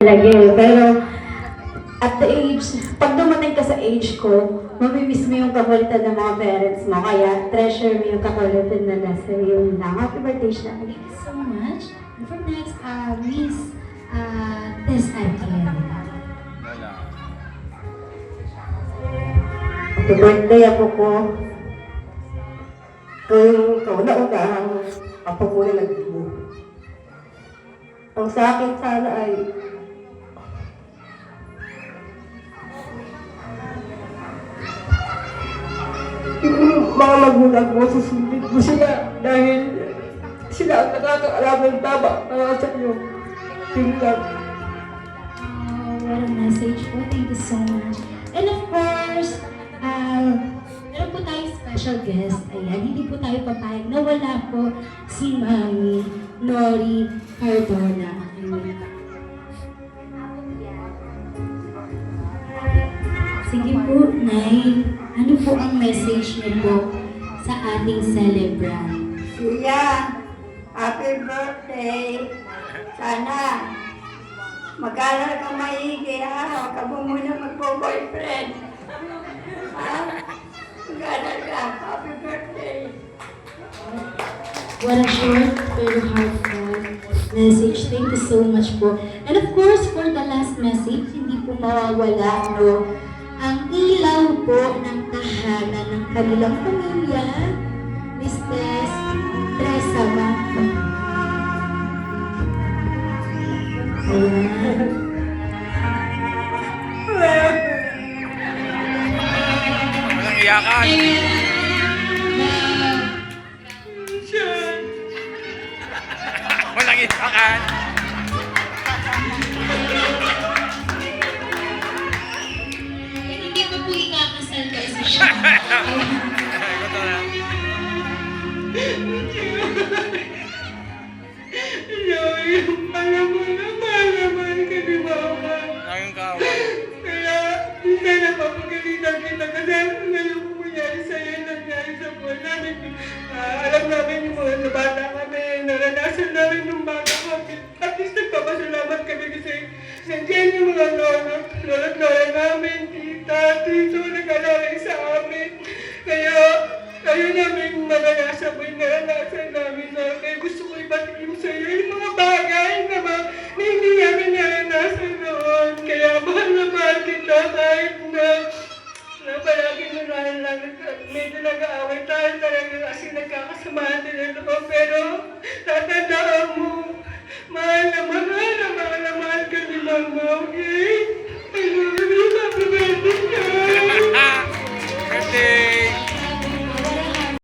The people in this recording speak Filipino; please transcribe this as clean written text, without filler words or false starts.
Lagi. Pero, at the age, pag dumating ka sa age ko, mamimiss mo yung kakulitan ng mga parents mo. Kaya, treasure mo yung kakulitan na nasa iyo lang. Happy birthday siya. Thank you so much. And for next, Miss Tess Adrian. Happy birthday ako ko. Kung kauna-una ang ako ko na nagdibo. Ang sa akin sana ay yung mga magulang mo, susundin mo sila dahil sila ang nakakaalam ng tama para sa iyo. Tingnan. What a message po. Thank you so much. And of course, meron po tayong special guest. Ayan, hindi po tayo papayag na wala po si Mami Nori Cardona. Ayan. Sige po, Nay. Ano po ang message niyo po sa ating celebrant? Siya, happy birthday. Sana mag-aral ka maigi, ha? Huwag ka mo muna magpo-boyfriend. Ha? Mag-aral ka. Happy birthday. What a short pero heartfelt message. Thank you so much po. And of course, for the last message, hindi po mawawala, no? Ang ilaw po ng tahanan ng kanilang pamilya, Mrs. Teresa Mato. Ayan. Walang iyakan. Walang iyakan. Hindi pa po ikakasal kasi siya. Ito na. Alam mo na, mahal ka ni Mama. Naging kaaway. Kaya, hindi na papagalitan kita kasi ngayon kung mangyari sa'yo, nangyari sa buwan namin. Alam namin yung mga nabata kami, naranasan namin yung bata kami. At least nagpapasalamat kami kasi nandiyan yung mga lolo't lola namin, tita, tito, nag-alala sa amin. Kaya, kayo namin maranasan mo yung naranasan namin na kaya gusto ko ibatiin sa'yo yung mga bagay na hindi namin naranasan noon. Kaya mahal na mahal kita kahit na palagi mo lang medyo nag-aaway tayo talaga kasi nagkakasamahan din ang loob. Pero tatandaan mo, mahal na mahal ka ni Mama, okay?